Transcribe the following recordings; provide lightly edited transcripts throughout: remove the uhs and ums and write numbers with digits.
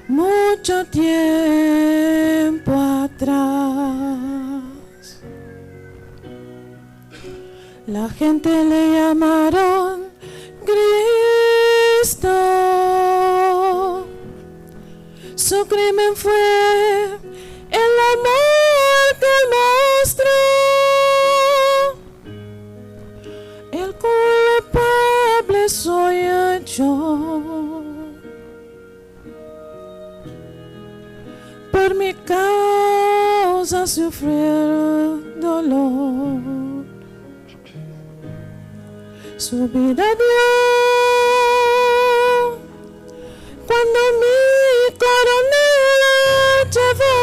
mucho tiempo atrás. La gente le llamaron Cristo. Su crimen fue el amor que mostró. El culpable soy yo. Por mi causa sufrió el dolor. Su vida dio cuando mi coronel llevó.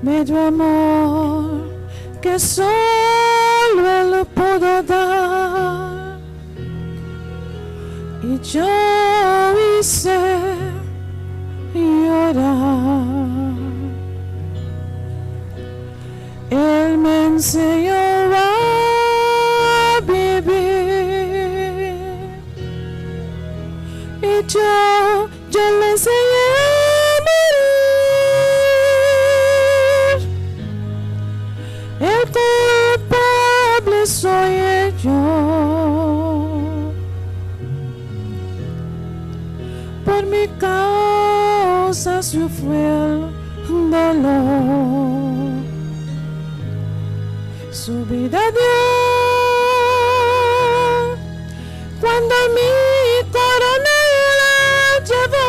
Medio amor que solo él pudo dar, y yo hice llorar. Él me enseñó a vivir, y yo le enseñé a morir. El culpable soy yo. Por mi causa sufrió el dolor. Su vida dio cuando mi coronel llevó.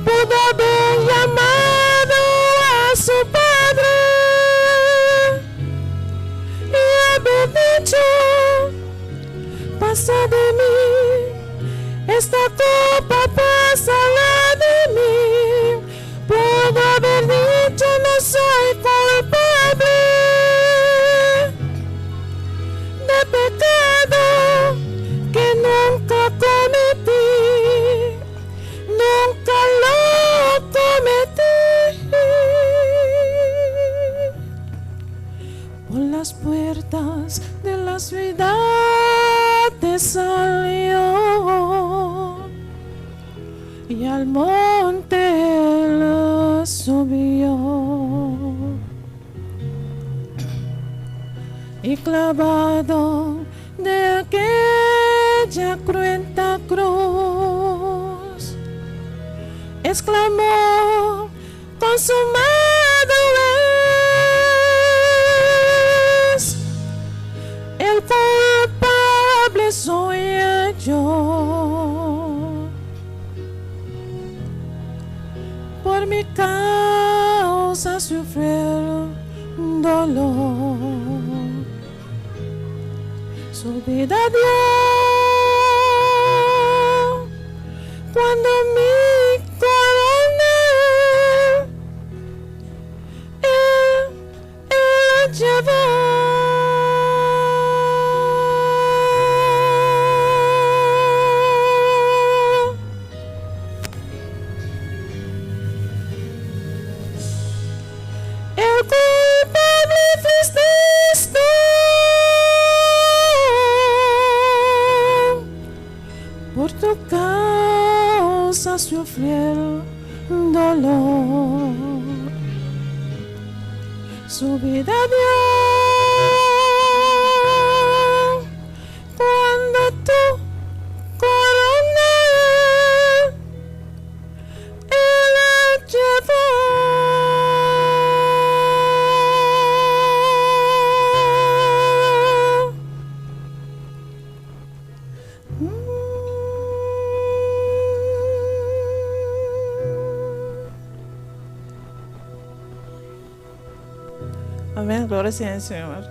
Pudo haber llamado a su padre y haber dicho: pasa de mí, esta copa pasará de mí. Puedo haber dicho: no soy culpable de pecado que nunca cometí, nunca lo cometí. Por las puertas de la ciudad salió y al monte lo subió, y clavado de aquella cruenta cruz exclamó: consumado es. El culpable soy yo. Por mi causa sufrió dolor. Su vida dio cuando mi coronel él llevó. Por tu causa sufrió dolor. Su vida dio cuando tu coronel él llevó. Amén, gloria sea al Señor.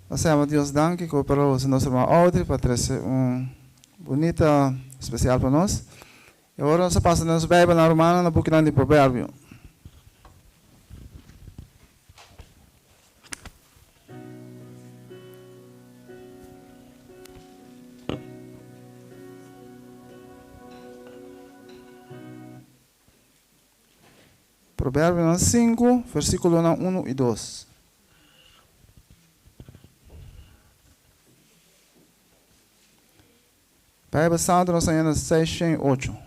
Nós temos Deus dank que cooperou com nossa irmã Audrey para trazer bonita especial para nós. E agora nós passamos na Bíblia na Romana, na book de Provérbio. Provérbio 5, versículo 1 e 2. Bíblia Santa nós temos 6 e 8.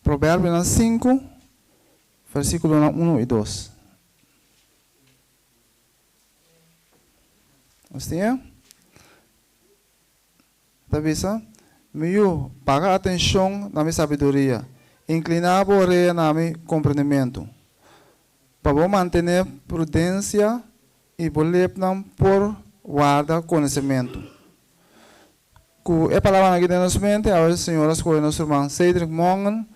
Provérbio 5, versículo 1 e 2. Assim, Tabisa, meio pagar atenção na minha sabedoria, inclinar a orelha na meu compreendimento, para manter prudência e bolear por guardar conhecimento. Que é palavra aqui na nossa mente, a senhora escolhe nosso irmão Cedric Mongan,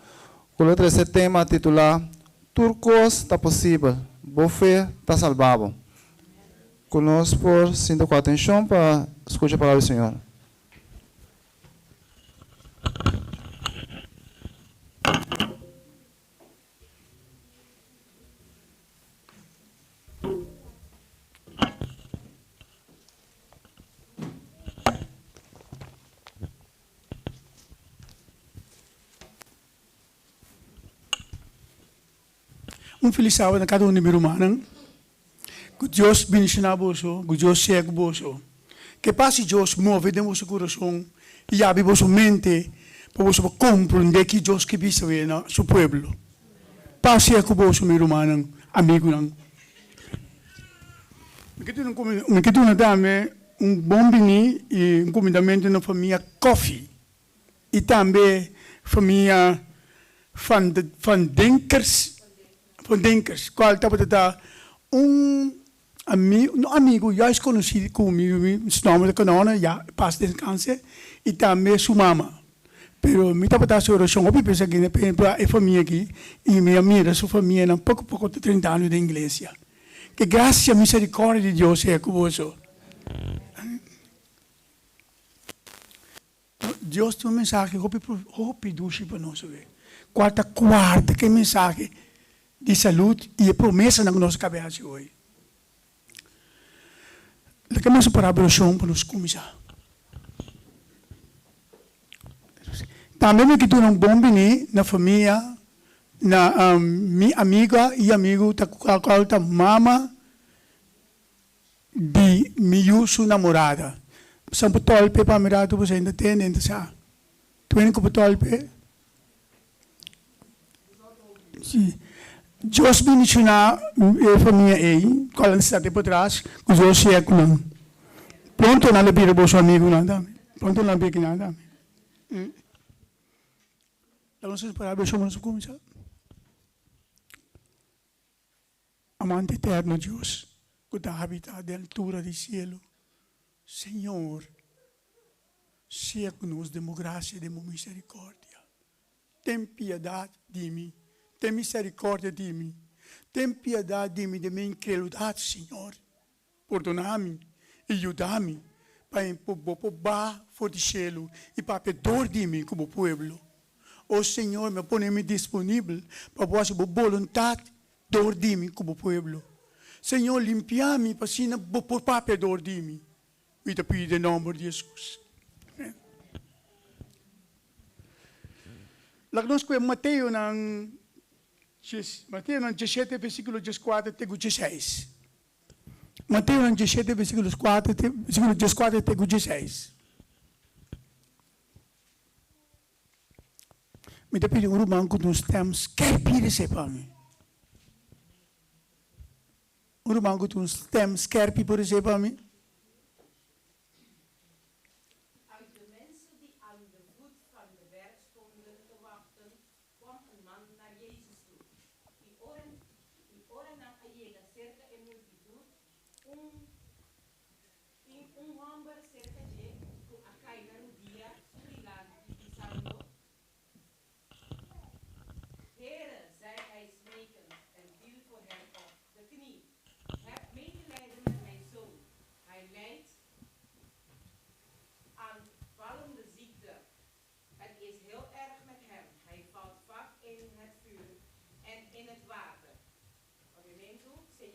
com esse tema titular Turcos está possível, boa fé está salvável. Conosco por 5 atenção para escutar a palavra do Senhor. Feliz sábado a cada um de meus irmãos. Que Deus bendiga a você, que Deus seja com você. Que passe Deus move em vosso coração e abre vossa mente para você compreender que Deus que visa ver no seu povo. Passe com você, meu irmão, amigo. Me quero dar bom bini e convidamento na família Coffee. E também família van Denkers. Van Denkers, qual estava amigo, já conhecido comigo, seu nome é Canona, já passa descanse, e também sua mama. Pero me estava dando oração, eu pensei que a família aqui, e minha mira, sua família, não pouco de 30 anos de igreja. Que graça e misericórdia de Deus seja com você. Deus tem mensagem, eu pedi para nós. Quarta, que mensagem de saúde e a promessa na nossa cabeça hoje. Lagamos para a oração para nos começar. Também me quero um bom bini na família, na minha amiga e amigo, a mama de minha namorada. São potolpe para mirar tu você ainda tem ainda sa. Tu ainda com potolpe? Sim. Deus bendiga a família aí, qual está por trás, que Deus seja com nós. Pronto na lebir o seu amigo nada. Pronto na lebir nada. Vamos esperar o seu começar. Amante eterno Deus, que da habitat da altura do cielo, Senhor, seja conosco de graça e de misericórdia. Tem piedade de mim. Tem misericórdia de mim. Tem piedade de mim, de minha incredulidade, Senhor. Perdona-me e ajuda-me para poder fortalecer e para perdoar de mim como povo. O Senhor, me põe-me disponível para fazer a vontade de mim como povo. Senhor, limpia-me para perdoar de mim. E te pido em nome de Jesus. Lagnos ko Mateo ng Mateo 17, versículo 14 até 16. Mateo 17, versículo 14 até 16. Me dá pedir um banco nos tempos, quer pedir esse para mim. Um banco nos tempos, quer pedir esse para mim.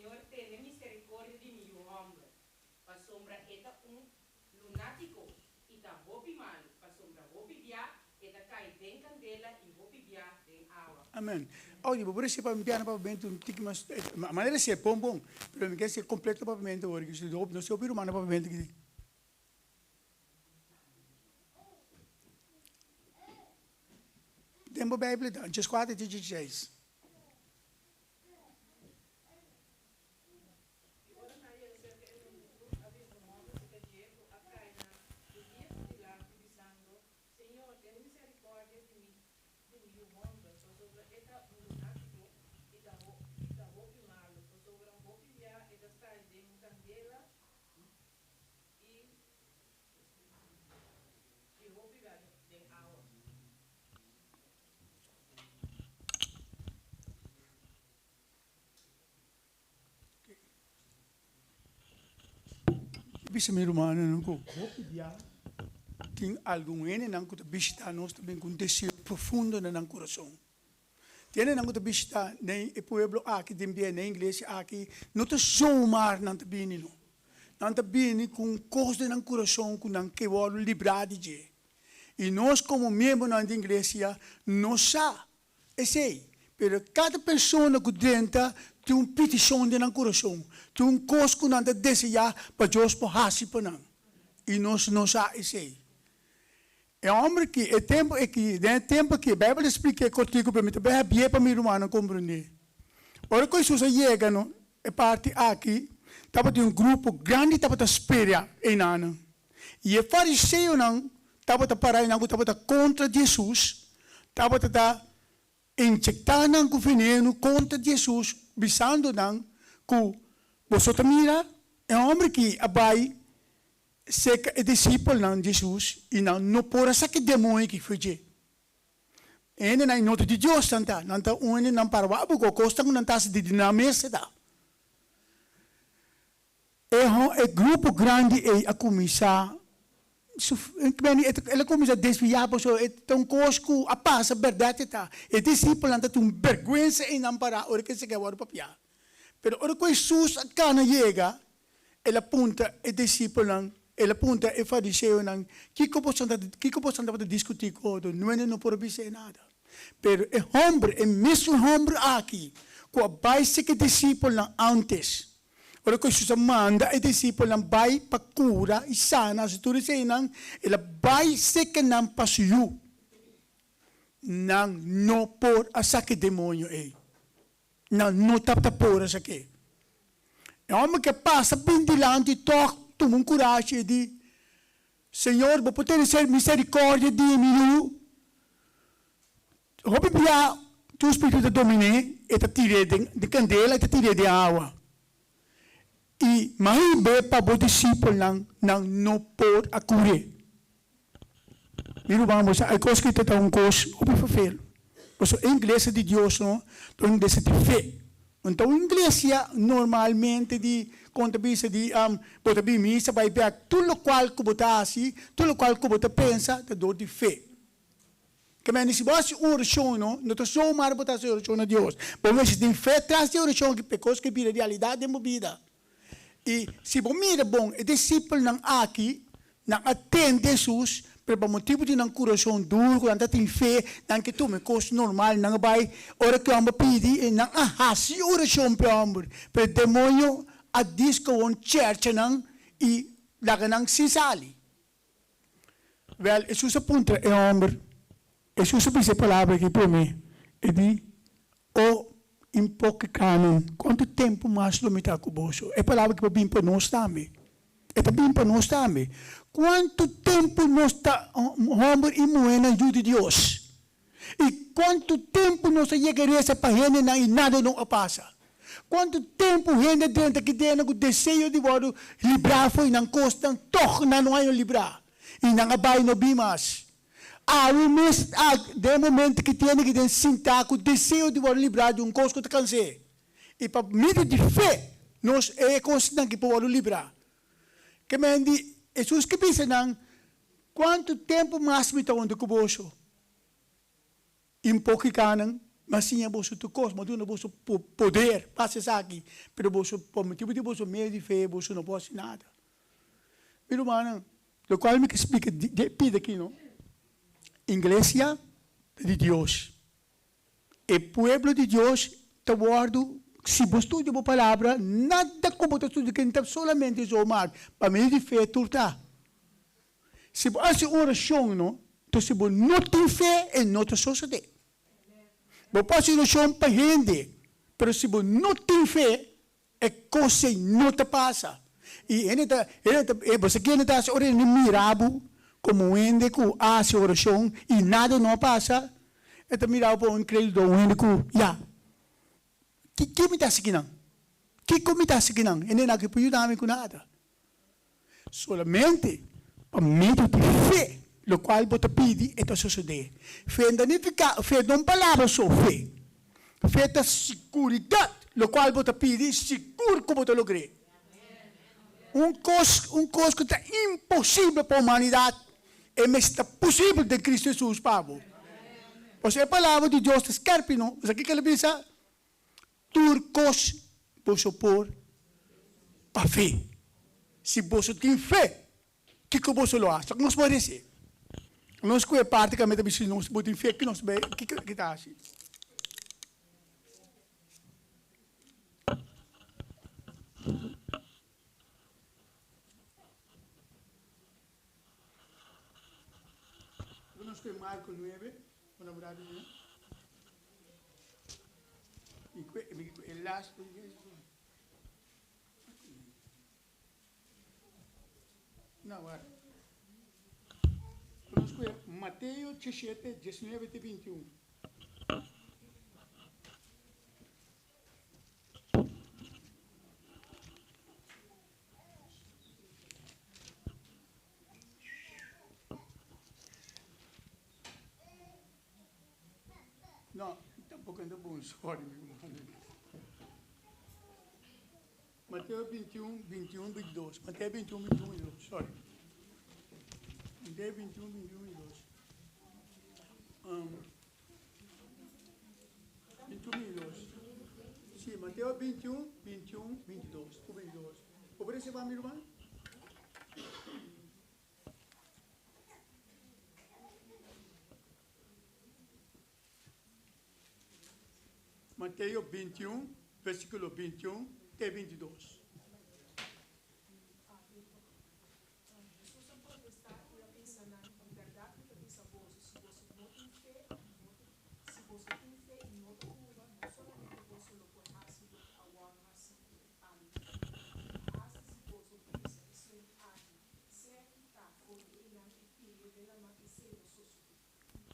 Señor, ten misericordia de mi hombre. Pa sombra eta lunático y ta hopi malo. Pa sombra hopi bia, eta cai den candela y hopi bia den agua. Amém. Olha, vou por esse piano pavimento, um tique mais. A maneira é bom, mas me quer ser completo pavimento agora, que se não se ouvir humano pavimento aqui. Tempo Bíblia, Antes 4 e 16. Bisa meu irmão, não co. Tem algum ene não co visita nós também com desejo profundo no nosso coração. Tem não co visita nem o povo aqui também na igreja aqui, não te somar não te bini não. Não te bini com coisa no coração com não que vou livrar de. E nós como membros da igreja nós sei, pero cada pessoa que dentro tem uma petição de no coração. Tem um coisa que não deseja para Deus possa para nós. E nós não sabemos. É homem que é tempo que a Bíblia explica contigo para mim, também é bem para meu irmão compreender. Ora que Jesus chega no é parte aqui, estava de um grupo grande, estava a esperar em ano. E o fariseu não estava a parar, não estava contra Jesus, estava a injectar o veneno contra Jesus, visando não que você mira, é um homem que abai seca é discípulo de Jesus e não pode ser que demônio que foi. Ele não é nota de Deus, não está onde não para o que custa não está se dinamizar da. É grupo grande a começar ele começa a desviar por isso então cosco a passa verdade tá é discípulo não tem vergonha em não parar ora que se quer o papel. Pero ora que Jesus cana chega, ele apunta o discípulo, ele apunta o fariseu não, que posso andar discutir com o não pode ser nada. Pero o mesmo homem aqui, que vai ser que discípulo antes. Ora que Jesus manda o discípulo vai para cura e sana, se tu dizer não, ele vai ser que não passou. Não por a saque demônio aí. Não está por isso aqui. É um homem que passa bem dilante e toma um coragem de Senhor, vou poder ser misericórdia de mim. Vou pedir o Espírito de domine e te tire de candela e te tire de água. E mais bem para o discípulo não pode acudir. Miro vamos, a coisa que está um coisa, o que fazer? A igreja de Deus não tem desse fé. Então, a igreja normalmente de contabiliza de bota bem missa vai ver tudo o qual que botar assim, tudo o qual que botar pensa, te dor de fé. Que mas se você oração não estou só mais botar essa oração a Deus. Vamos se tem fé traz de oração que pecos que vira realidade de vida. E se você mira bom, o discípulo não aqui, não atende Jesus. Pero por motivo de não coração duro, quando tem fé, não que tome coisa normal, não vai, ora que homem pede, não arrasi oração para homem. Pero demônio a diz que um church não e lá não se sale. Well, Jesus apunta é homem, Jesus diz a palavra aqui para mim, e diz, em pouco canon, quanto tempo mais lo metá com você? É a palavra que vai vir para nós também. É também para nós também. Quanto tempo nós está homem e mulher na ajuda de Deus? E quanto tempo nós chegaremos para gente e nada não passa? Quanto tempo gente dentro que tem o desejo de livrar foi não custa, toch não é livrar. E não vai no bimas. De momento que tem que sentar com o desejo de livrar de coisa que te cansei. E para meio de fé, nós é coisa que podemos livrar. Que me diz, Jesus que pensa não, quanto tempo mais me está onde com você? Em pouco canan, Mas sim, é você tu cosmo, tu não você poder, passa isso aqui. Pero você, por motivo de você meio de fé, você não pode nada. Meu irmão, o qual me explica, pide aqui, não? Igreja de Deus. O pueblo de Deus, te guardo, se você estuda a palavra, nada como você estuda, que não solamente o mar, para meio de fé, tu está. Se você faz oração, não? Então, se você não tem fé, não te sucede. Você faz oração para gente, mas se você não tem fé, a coisa não te passa. E você quer estar orando mirado, como ende que hace oração e nada não passa, então mirado para um incrédulo, ende que, já. Que me está seguindo? Que me está seguindo? E nem aqui para ajudar com nada. Solamente para meio de fé, o qual você pede, é suceder. Fé não significa, fé não palavra só fé. Fé da segurança, o qual você pede, seguro como você logrou. Coisa que está impossível para a humanidade, mas está possível de Cristo Jesus, Pablo. Porque a palavra de Deus está escrita, não? Mas aqui que ele diz, turcos, você pôr para fé. Se você tem fé, o que você lo acha? Nós podemos dizer. Nós que é praticamente, se nós temos fé, que nós vemos, o que está assim? Marco 9, una brava il last no, guarda. Conosco Matteo 17, 19 e 21. No, tampoco ando bom, sorry. Matteo 21, 21, 22. Matteo 21, 21, 22, sorry. Matteo 21, 21, 22. 21, 22. Sì, Matteo 21, 21, 22. 22. Potreste farmi rubare? Matteo 21, versículo 21 e 22.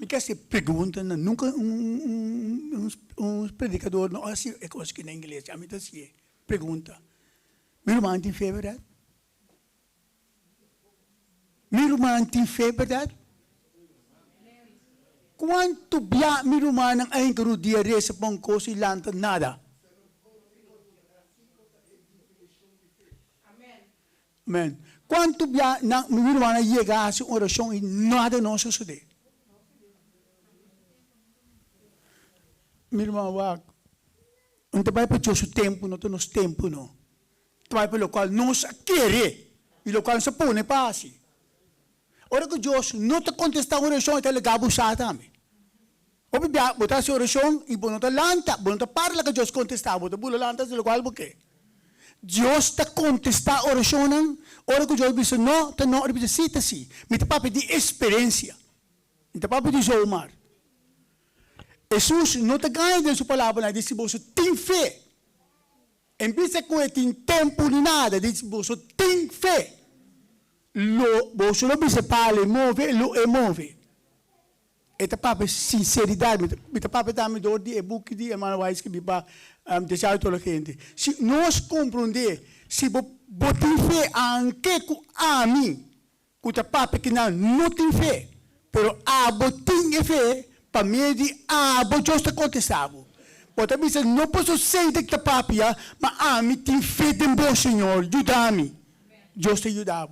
Que se pergunta, nunca um predicador, não, assim, é coisa que na inglês, a mim assim, pergunta, meu irmão tem fé, verdade? Meu irmão tem fé, verdade? Quanto bia meu irmão não encarou dia reza para um coisa e lanta nada? Amém. Quanto bia meu irmão chega a essa oração e nada não sucede? Meu irmão, não vai para o nosso tempo, não é nosso tempo, não. Vai para o qual nós queremos, e o qual se põe para assim. Ora que Deus não te contesta a oração, ele vai abusar também. Ou botar a oração e não te lanta, não te parla que Deus contesta, não te bula lanta, o qual porque Deus te contesta a oração, ora que Deus diz não, ele diz sim, sim. Me te papo de experiência, me te papo de zoomar. Jesus não te ganha de sua palavra, diz que você tem fé. Em vez de que tem tempo nem nada, diz que você tem fé. Você não precisa falar, move. Esta papo é sinceridade. Esta papo é também do dia, book de Emmanuel que vai deixar toda a gente. Se nós compreender, se você tem fé, anche a mim, que esta papo que não tem fé, pero você tem fé, para mim, Deus está contestado. Porque você não posso ser de que papia, mas a mim tem fé em bom Senhor, ajuda-me. Deus te ajuda.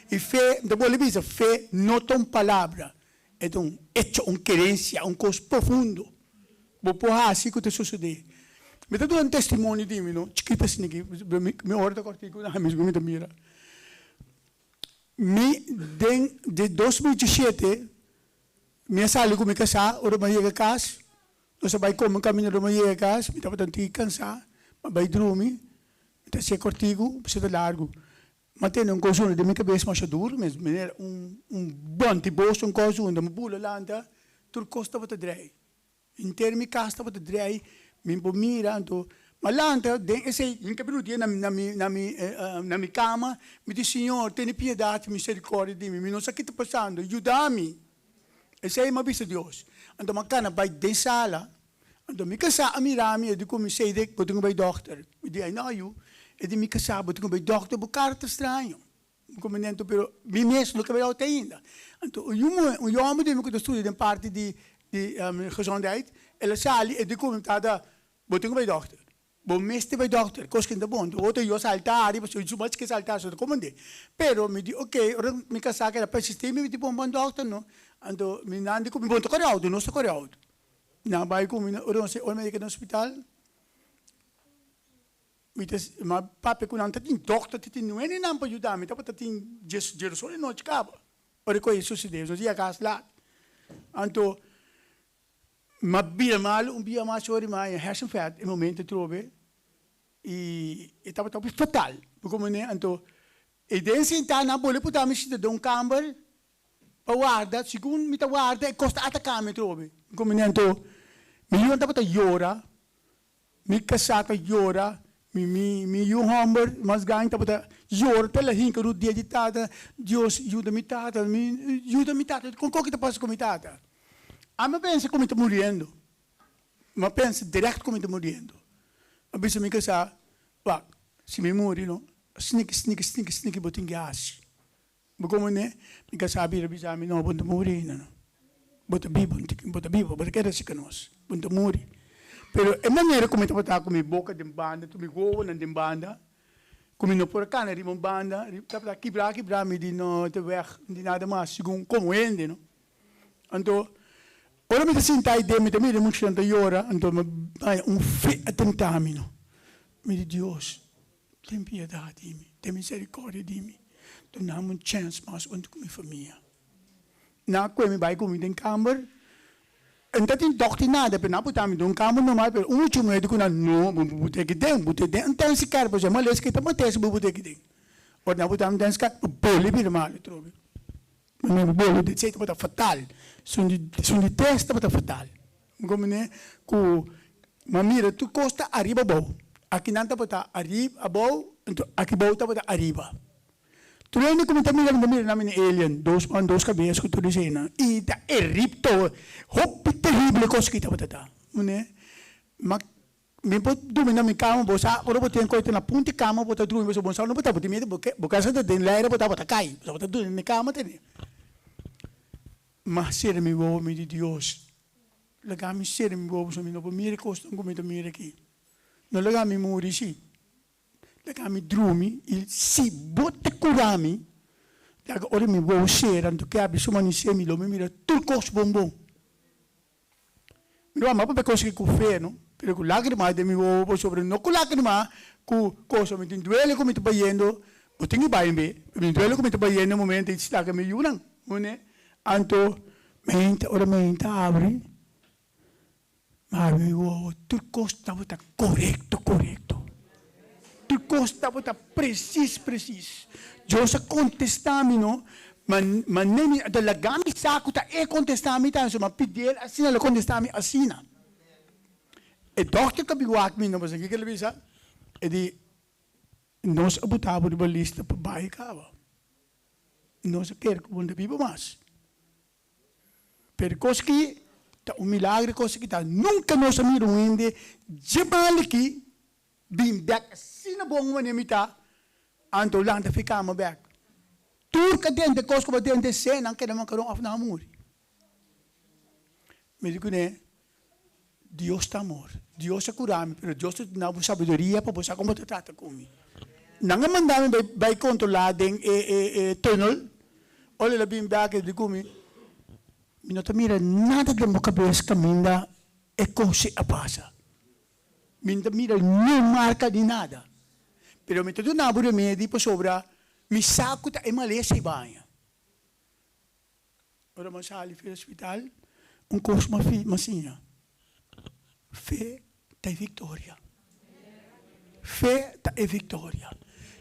E fé, depois ele diz, fé não é uma palavra, é um hecho, uma querência, um coisa profundo. vou porra assim que te suceder. Me tá dando testemunho de mim, não? Chiquita assim aqui, me hora da cortico, na mesma me mira. De 2017, minha sala com me casar, ora me chega casa, nós vai como caminho ora me chega casa, me tava tanto cansar, mas vai dormir, tá se cortico, precisa largo. Mas tem coisa de minha cabeça mais duro, mas bom tipo coisa onde me pula lá, tudo costa para drei. Inteiro me casta para drei, me mira, então, mas lá, esse em que dia na minha cama, me diz, Senhor, tenha piedade, misericórdia de mim, não sei o que está passando, ajuda-me. Esse é uma vista de Deus. Então, uma cana vai de sala, então, me casar a mirami, eu digo, me sei de que eu tenho um doctor. Me diz, não, eu me casar, eu tenho um doctor, eu carta estranho. Como não, pero me mesmo não cabe até ainda. Então, o homem que eu estudo em parte de gezondheid, ele sai e diz, como está, eu tenho um doctor. Bom, mestre vai doctor, coisa que não é bom. Outro eu saltar, eu sou mais que saltar, sou comandante. Pero me diz, ok, ora me casar que era para sistema, me diz, bom doctor, não. Então, me não digo, bom, estou correto, não estou correto. Não, vai comigo, ora me diz no hospital. Mas papai quando anda tem doctor tem não é nem para ajudar, mas tá tem gerações não te acaba. Ora coisa sucedeu, não tinha casa lá. Então, mas bia mal, bia mais chore mais, hersenfet, em momento trove e estava fatal, como né, então e desse então na bola putar me de um camber para guarda, segundo me tá guarda e costa atacar me trove, como né, então me não estava llora, me casata llora. Me yung hammer, mas ganho tá jor pela hinca do dia de tata, Deus ajuda-me tata, com qual que tá passa com tata. A me pensa como está morrendo, me pensa direto como está morrendo. A bisa me casar, pá, se me morre não, sneak botin gas. Como né, me casar bisa me não bota morrer não, bota bibo que era se canos, bota morrer. Pero a maneira como eu estava com minha boca de banda, tu me goa na de banda, como não por cá na rimão banda, estava quebrar me de não te ver de nada mais, segundo como ele, não? Então, ora me sentai de me também de muito tanta hora, então me fé atentar me não. Me de Deus, tem piedade de mim, tem misericórdia de mim, tu não há chance mais onde com minha família. Na coisa me vai comigo em câmara. Então tem doctor nada, pero não podemos dar campo normal, pero último médico não botar que tem, então se quer, por exemplo, mas que também tem, botar que tem. Ou não podemos dar que bole bem mal, trobe. Não bole de jeito para fatal, são de teste para fatal. Como né, com mamira tu costa arriba bom, aqui não tá para arriba bom, então aqui bom tá para arriba. Tu lembra como também na minha alien, dois cabeças que tu dizes, e tá erripto, hop terrível coisa que tá batata, né? Mas me pode dormir na minha cama, bosa, ora botar em coisa na ponta de cama, botar dormir, bosa, bosa, não botar botar medo, porque essa de lá botar cai, botar dormir na cama tem. Mas ser me vou me de Deus, legal me ser me vou, me não vou me recostar como me mira aqui, não legal me morrer sim. Daí me dormi, e se bota curami, daí ora me vou ser, então que abre suma ni se me lo me mira tudo coisa bom. Não há mais para coisa que com fé, não? Pero com lágrimas de me vou sobre não com lágrimas, com coisa me tem duelo como me estou bayendo, eu tenho bem bem, me duelo como me estou bayendo no momento em que está que me yunang, né? Então ora me abre, mas me vou tudo coisa estava correto. Costa bota preciso. Eu só contestar-me, não? Mas nem da lagami saco tá contestar-me, tá? Mas pedir assim, ela contestar-me assim. E doctor que biguak me não, mas aqui que ele bisa, é de nós abutava de balista para baixo cava. Nós quer que onde viva mais. Per coisa que tá milagre, coisa que tá nunca nós amigo ainda, jebal aqui. Bim back sina bom uma nemita anto lang da ficamos back tur ka dentro cos como dentro cena que não quero afna amor me digo né Deus está amor Deus é curame pero Deus não sabedoria para você como te trata comigo não mandar me vai controlar den tunnel olha lá bim back de comigo me não te mira nada de boca cabeça caminha e cose a passa. Mira, não marca de nada. Pero me tudo nabo de medi pa sobra, mi saco ta e malesa e banha. Ora mas ali no hospital, coisa masinha. Fé tá é vitória. Fé tá é vitória.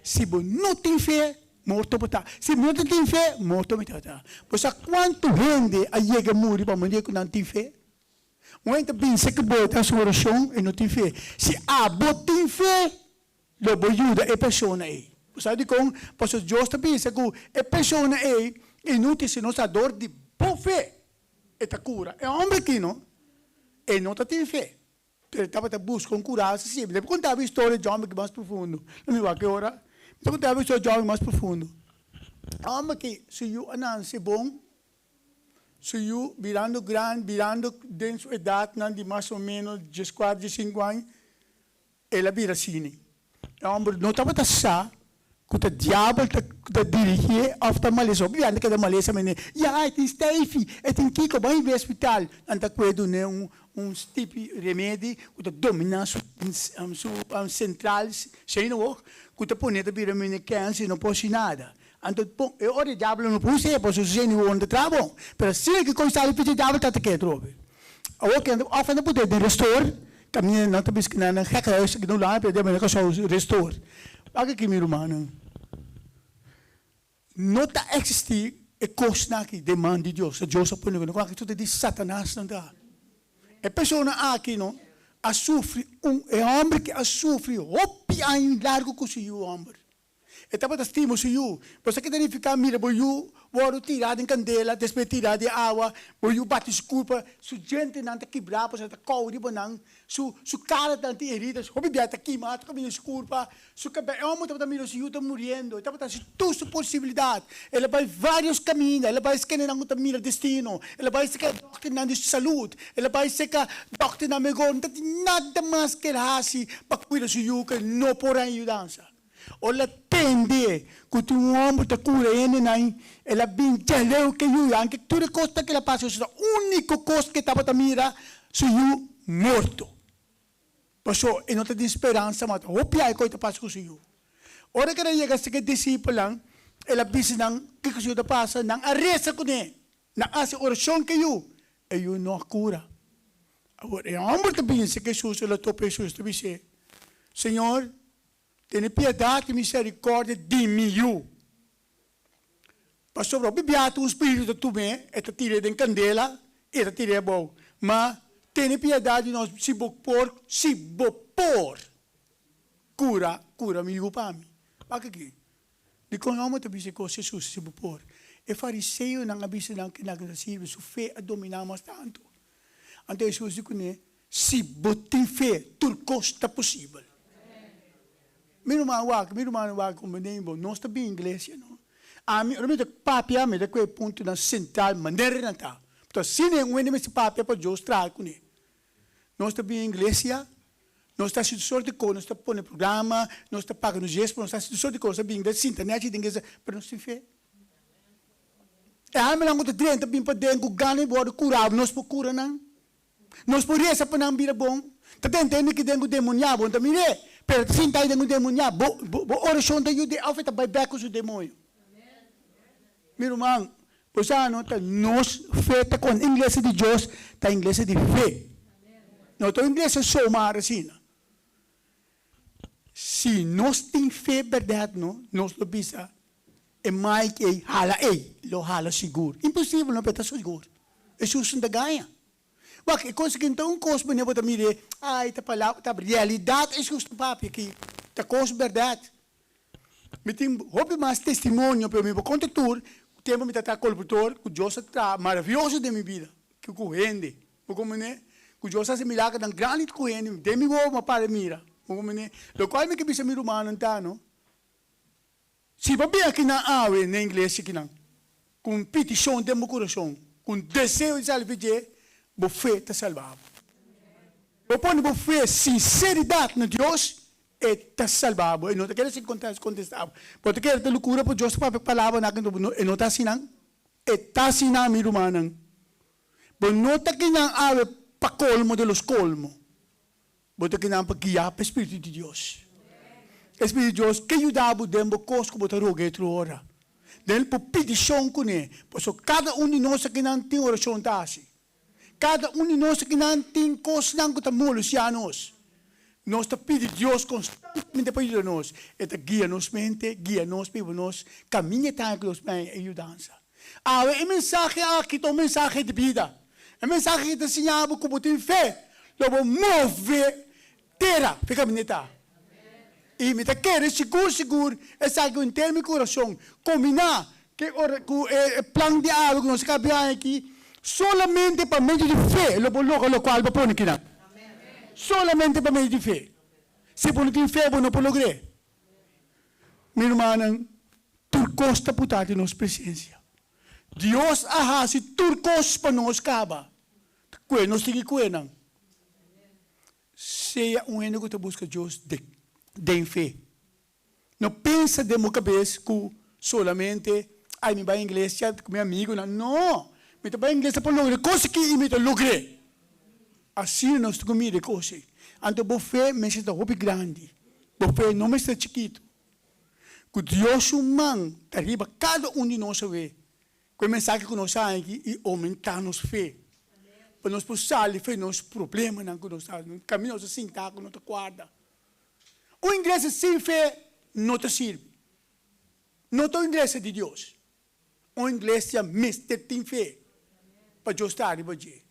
Se você não tem fé, morto para. Se não tem fé, morto para. Pois a quanto gente a chega a morrer para manter que não tem fé? Muito bem, se que bota a sua oração e não tem fé. Se a bota tem fé, logo ajuda a pessoa aí. Sabe como? Pastor Deus está pensando que a pessoa aí e não tem nossa dor de boa fé. E tá cura. É homem que não. E não tem fé. Ele estava buscando curar-se sempre. Depois contava a história de homem que mais profundo. Não me vai que hora. Depois contava a história de homem mais profundo. Homem que se eu ananse bom, se eu virando grande, virando dentro da idade, de mais ou menos 4, 5 anos, ele vira cine. O homem não estava assim. Que o diabo está dirigindo a maleza. Obviamente que a maleza é já, tem Steffi, tem Kiko, vai ir ao hospital. Anda com tipo de remédio que domina as centrais, sem não, que está ponendo a virar câncer e não pode nada. Então, o diabo não pode ser, porque o gênio não está bom. Mas se que coisa ali, o diabo está aqui, trobe. Ou quando poder de restaurar, caminha não está buscando na reca, que não lá, para depois que só restaurar. Olha aqui, meu irmão. Não está existir a coisa que demanda de Deus. Deus está punendo, não é tudo de Satanás não dá. A pessoa aqui não a sofre é homem que a sofre roupa em largo com o homem. Estava a estima o Senhor. Você que tem que ficar mira, vou tirar em candela, depois tirar de água, vou bater desculpa, su gente não está quebrada, você está coure, su cara não tem heridas, o bebê está queimado, com a minha desculpa, su cabelo, o homem estava mira, o Senhor está morrendo, estava a todas as possibilidades. Ele vai vários caminhos, ele vai esquecer não está mira destino, ele vai ser doutrina de saúde, ele vai ser doutrina melhor, não tem nada mais que ele hace para cuidar do Senhor que não porá ajudança. Ela tende que um homem está curando, ela bem jaleu que eu, anche tudo coisa que ela passa, a única coisa que estava a mirar, sou eu morto. Passou, e não tem esperança, mas o pior que passa com o Senhor. Ora que ela chega a ser discípula, ela pensa que o Senhor passa, não arresta com ele, não faz oração que eu não cura. Agora, o homem está pensando que Jesus, ela topa Jesus, está pensando, Senhor, tenha piedade e misericórdia de mim. Pastor, o beato o espírito tu bem, e te tira de candela, e te tira bom. Mas tenha piedade de nós, se por, cura me para mim. Para que? De quando o homem te disse que Jesus se por, e fariseu não avisa não que não recebe sua fé a dominar mais tanto. Então Jesus disse, se botem fé, tudo costa possível. Meu irmão, como nem nós estamos em igreja, não? A mim, realmente, papi, a mim, da quel ponto na central, maneira não está. Então, se não é esse papi para Deus trazer com ele. Nós estamos em igreja, nós estamos de sorte de coisas, nós estamos pondo programa, nós estamos pagando gesto, nós estamos de sorte de coisas, estamos em igreja, internet, igreja, para nós sem fé. A mim não está dentro, bem para dentro, ganha e bora curar, nós procura não. Nós por isso para não vir bom. Está dentro que dentro demoniado, então mire. Pero se está dentro demoniado, oração da jude, afeta vai back com o demônio. Meu irmão, pois nota nós feita com a igreja de Deus, tá a igreja de fé. Não estou igreja só uma assim. Se nós tem fé verdade, não, nós lo bisa. É mais que lo hala seguro. Impossível não peta seguro. Jesus não ganha. Porque conseguindo então coisa para não mire, tá palavra, tá realidade é justo papi aqui, tá coisa verdade. Me tem houve mais testemunho para mim, conta tudo, o tempo me tá colaborador, que Deus está maravilhoso de minha vida, que corrende, como né, que Deus faz milagre tão grande corrende, de mim vou para mira, como né, lo qual me que bisa meu humano tá, não? Se papi aqui na ave na inglês aqui não, com petição de meu coração, com desejo de salvar vou fé está salvado. Vou pôr vou fé sinceridade no Deus e está salvado. E não te quer se contestar. Porque quer ter loucura por Deus para palavra na e não está assim não. E está assim na minha irmã não. Mas não está que não ave pa colmo de los colmo. Bota que não para guiar para o Espírito de Deus. O Espírito de Deus que ajudava dentro do costo bota roga outra hora. Dentro por petição com ele. Por isso cada de nós que não tem oração tá assim. Cada de nós que não tem coisa não que tá molo se a nós. Nós está pedindo Deus constantemente para ajudar nós. Eta guia nos mente, guia nos para nós caminha tá que nos bem ajudança. Ah, o mensagem aqui é um mensagem de vida. O mensagem que ensinava como tem fé. Logo move terra, fica bonita. E me tá querer seguro, é sabe que ter meu coração, combinar que o plano de algo que nós cabemos aqui, solamente para meio de fé, lo qual vai pôr aqui não. Solamente para meio de fé. Se você não tem fé, você não pode lograr. Minha irmã, turcos está putado em nossa presença. Deus arrasa turcos para nós caba. Que nós temos que não. Seja ano que você busca Deus de fé. Não pensa de minha cabeça que solamente, ai, me vai em inglês, com meu amigo, não. Me vai em inglês para lograr, coisa que me lograr. Assim nós temos que coisa. Então, a fé me está muito grande. A fé não me está chiquito. Que Deus humano, arriba cada de nós vê. Que a mensagem que nós temos aqui e aumentar nossa fé. Para nós possamos sair nosso problema não que nós estamos. Caminho assim, tá, que não te guarda. O inglês sem fé não te serve. Não é o inglês de Deus. O inglês é mister tem fé. Para Deus estar e para Deus.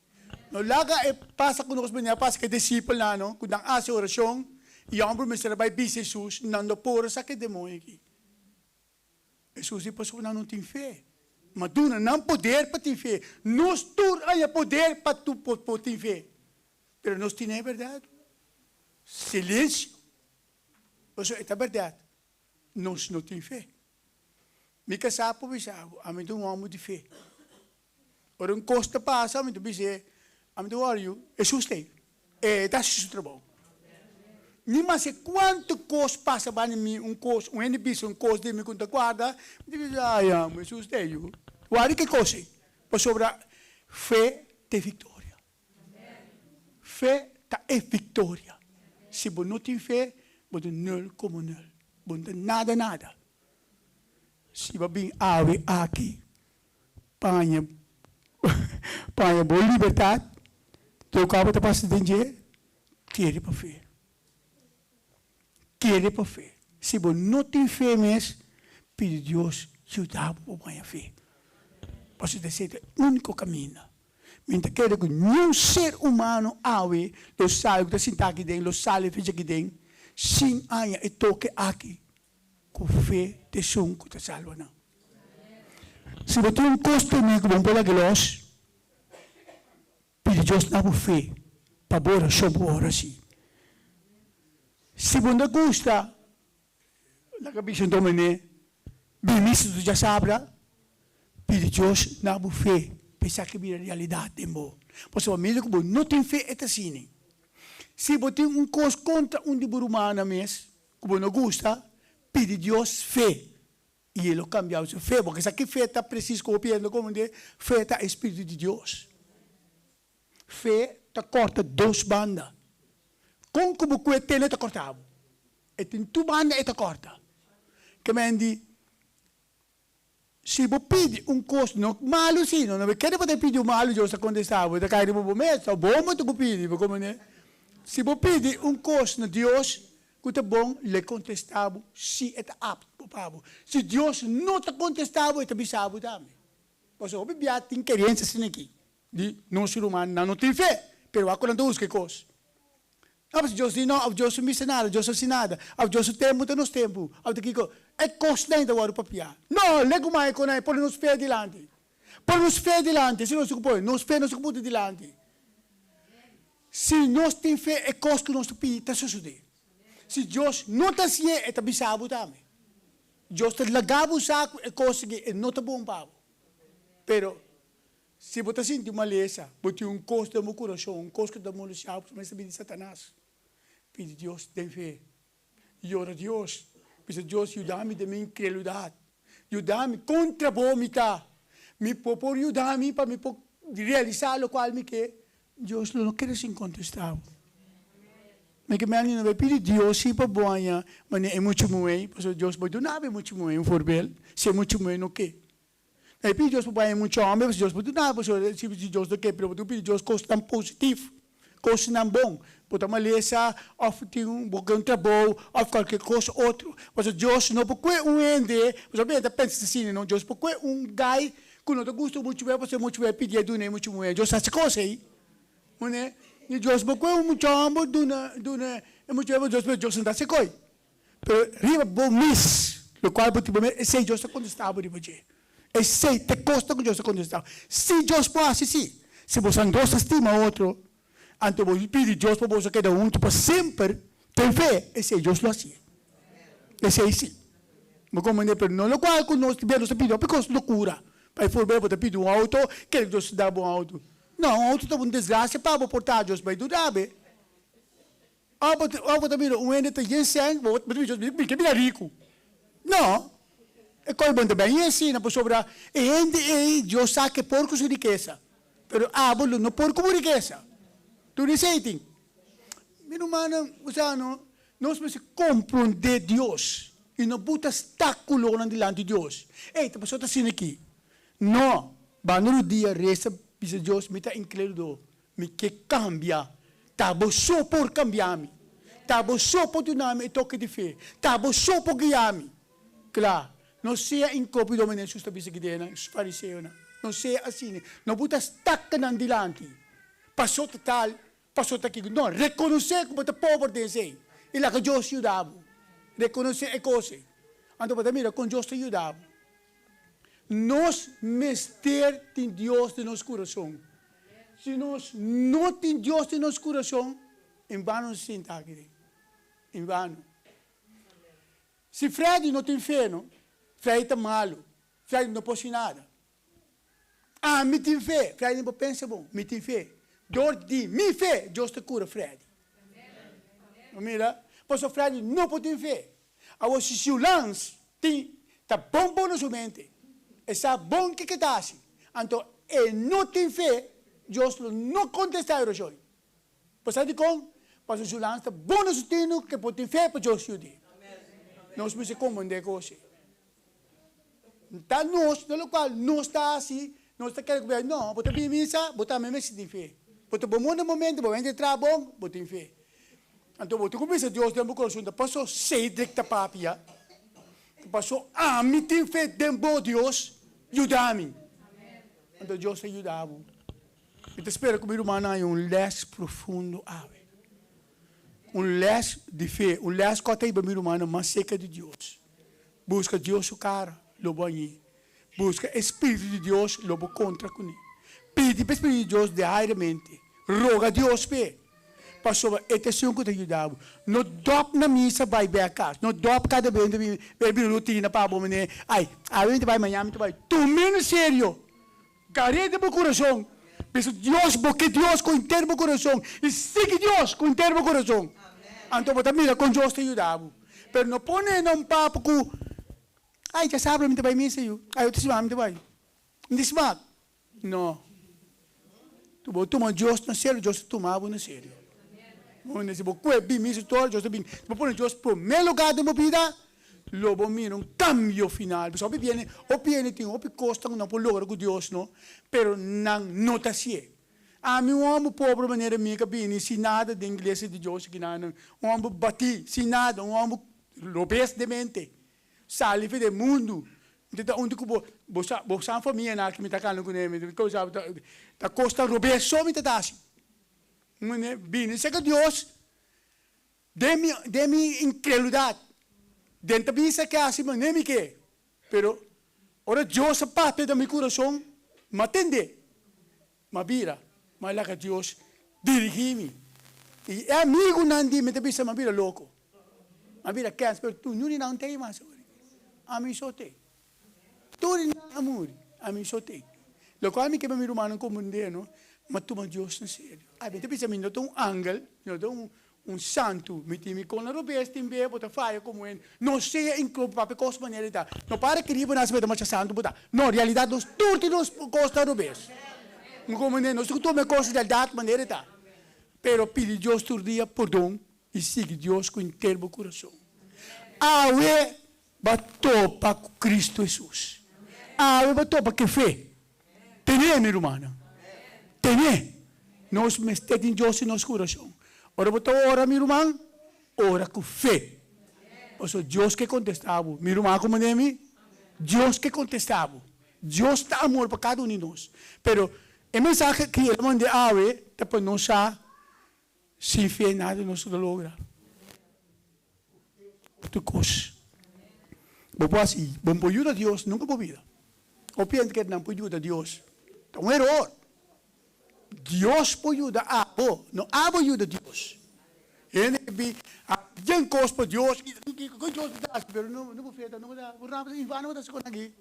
No laga e passa com nós, passa que discípulo lá, no, quando ang asa oração, e ang promessa vai bis Jesus, nando por sa que demônio aqui. Jesus e pastor não tem fé. Maduna não poder para ter fé. Nós tur aí poder para tu ter fé. Pero nós temos a verdade. Silêncio. Isso é a verdade. Nós não temos fé. Me casar por bisago, a mim um homem de fé. Ora um costa passa, a mim do bisago, a mim do olho, é sustento. É dá se trabalho. Nem mais quanto costa passa para mim um costa, um NBC, um costa de mim quando guarda, diz ai, amo, sustento. Guarda que coisa? Por sobre fé de vitória. Fé é vitória. Se você não tem fé, você não como não. Você nada. Se você vem ave aqui, panha boa liberdade, teu cabo está passando em dia, querer para fé. Querer para fé. Se você não tem fé mesmo, pede Deus ajudar para a fé. Você decide o único caminho. Mientras que nenhum ser humano ave, los sabe que está aqui dentro, los sabe que está aqui dentro, sem anha e toque aqui, com fé de som que te salva não. Se você tem custo comigo, vamos para Deus, pede Deus na fé, para bora sobre a oração. Se você não gosta, na cabeça do homem, bem isso já sabe, pede Deus na fé, pensar que é a realidade de mo. Porque a família que não tem fé é assim. Se você tem coisa contra de humana mesmo, que não gosta, pede Deus fé. E ele cambia a sua fé, porque se aqui fé está preciso copiando como de fé está Espírito de Deus. Fé está corta duas bandas. Como que o tele está cortado. E tem duas bandas e está corta. Que me diz, se você pede coisa, não malo sim, não quer poder pedir malo, Deus está contestando, está caindo para o mês, está bom, mas tu pede, como né? Se você pede coisa, Deus, que está bom, lhe contestava, se é apto para o se Deus não está contestando, está bisabo também. Porque o bebê tem querência assim aqui, de não ser humano, não tem fé, mas agora não usa que coisa. Não, mas Deus diz, não, Deus não disse nada, Deus não disse nada, Deus tem muito nos tempos, é coisa ainda agora para piar. Não, lego mais com ele, por nos fé adiante. Por nos fé adiante, se não se põe, nos fé não se põe adiante. Se nós temos fé, é coisa que nós pedimos, está sucedendo. Se Deus não está assim, está bisabo também. Deus está lagado o saco, é coisa que não está bom para. Pero, se você sente uma lesa, você tem coisa do meu coração, coisa que dá muito chave, mas também de Satanás. Pede Deus, tem fé. E ora Deus, pede Deus, ajuda-me da minha incredulidade. Ajuda-me contra a vomita. Me por ajudar-me para me realizar o qual me quer. Deus não quer ser incontestável. Mas que me não vai pedir Deus se para boa, mas é muito muito, porque Deus pode dar muito muito, voorbeeld, se é muito muito, não quer. Aí pedir Deus para boa é muito homem, porque Deus pode dar, porque se Deus não quer, mas tu pedir Deus coisa tão positivo, coisa tão bom, pode uma lesa, ou tem um trabalho, ou qualquer coisa outro, porque Deus não pode ende, você bem, pensa assim, não, Deus pode guy, que não te gosta muito bem, porque muito bem pedir do nem muito muito, Deus faz coisa aí, né? E Deus pode muito homem, do né, é muito bem, Deus não dá se coi, pero riba bom miss, o qual pode ter, sei Deus está contestável de você. E sei, te costa que Deus está contestável. Se Deus pode, sim. Se você não estima outro, então você pede Deus para você cada um, para sempre ter fé. E sei Deus lo assim. E sei sim. Mas como não lo qual que nós tivemos pedido, porque é loucura. Para for bem, você pedir auto, que Deus dá um auto. Não, auto está uma desgraça para portar Deus vai durar, bem. Você também, ende está gente, você é rico. Não. E coi bom também, assim, na pessoa, e Deus sabe que porco sua riqueza, pero ábolo não porco como riqueza. Tu não sei, meu irmão, nós precisamos compreender Deus e não botar obstáculo diante de Deus. Ei, a pessoa está assim aqui. Não, vai no dia, resta, diz Deus, me está incrível, me que cambia, tá bom só por cambiar-me, tá bom só por dar-me toque de fé, tá bom só por guiar-me, claro. Não seja incópido, mas não está pensando que os fariseus, não seja assim, não pode estar dilante. Passou total, passou aqui, não, reconhecer que você pobre desse, e lá que Deus ajudava, reconhecer é coisa. Então, para mim, com Deus te ajudava. Nós mestre tem Deus de nosso coração. Se nós não temos Deus de nosso coração, em vano nos sentar aqui, em vano. Se Fred não tem fé, não? Fred está malo, Fred não pode nada. Ah, me tem fé, Fred não pensa bom, me tem fé. Dor de minha fé, Deus te cura, Fred. Mira, pois o Fred não pode ter fé. Agora, se o lance está bom na sua mente, está bom que está assim, então, ele não tem fé, Deus não contesta a oração. Pois sabe como? Pois o lance está bom na sua mente, que pode ter fé para Deus ajudar. Nós precisamos compreender coisas. Então, nós, no qual não está assim, não está querendo ver, não, botar bem missa, botar mesmo se tem fé. Botar bom momento, bom entrar bom, botar fé. Então, botar começa Deus dentro do coração, passou sei directa papia, passou me tem fé dentro de Deus, ajuda-me. Então, Deus ajudava. Eu espero que o meu irmão tenha less profundo, less de fé, less que tem para o meu irmão, mais seca de Deus. Busca Deus o cara. Lobo aí. Busca Espírito de Deus, lobo contra com ele. Pede para o Espírito de Deus diariamente. Roga a Deus, pé. Pastor, esta é o que te ajudava. Não dope na missa, vai bem a casa. Não dope cada vez, vai vir rotina para a boa. Ai, a gente vai amanhã, a gente vai. Tu menos sério. Careta para o coração. Pensa Deus, porque Deus com inteiro para o coração. E siga Deus com inteiro para o coração. Então, você mira, com Deus te ajudava. Mas não põe um papo com... Ai, já sabe, me vai missa eu. Ai, eu te chamo, me vai. Não te não. Tu vou tomar Deus no sério, Deus tomava no sério. Onde se vou bem missa todo, Deus bem. Vou pôr Deus para o meu lugar de minha vida. Logo mira cambio final. Só viene, tem, costa não por lograr com Deus, não. Pero não está assim. A mim homem pobre maneira minha que bem, se nada de inglês de Deus que não. Homem bati, se nada, homem obese de mente. Sali do mundo. Então, onde que você a família na que me está falando com ele, da costa roubei só me está assim. Bem, isso é que Deus dê-me incredulidade. Dentro de isso que é assim, mas nem me quer. Pero, ora Deus a parte do meu coração, me atende. Me vira, mas lá que Deus dirige-me. E é amigo não de me pensa, me vira louco. Me vira quer, pero tu não tem mais. A mim só tem. Tudo não amor, a mim só tem. Lo qual me quer meu irmão não compreender, não? Mas tu, Deus, não sério. Aí, você pensa, não tem ángel, não tem santo, me tem com a roupa, tem bem, bota faia como ele. Não sei em que papel coisa maneira de não para que riba nasce, mas chama santo, botar. Não, realidade, nós tudo nos costa roupa. Como nós não tomamos coisa da data maneira tá. Pero pede Deus todo dia perdão e siga Deus com inteiro coração. Awe batopa com Cristo Jesus. Awe batopa que fé. Tenha, minha irmã. Tenha. Nós mestemos em Deus em nosso coração. Ora, ora, minha irmã, ora com fé. Ou seja, Deus que contestava. Minha irmã, como é? Deus que contestava. Deus está amor para cada um de nós. Pero, a mensagem que ele manda awe, depois não sabe, sem fé nada nós não logra. Tu coisa. Vou assim, vamos ajudar a Deus, nunca vou vida. Ou pensa que não pode ajudar a Deus. É um erro. Deus pode ajudar a Abo, não Abo ajuda a Deus. Ele que tem coisa para Deus, que Deus dá, mas não vou fazer, não vou dar, vou dar, em vão não dá se aqui.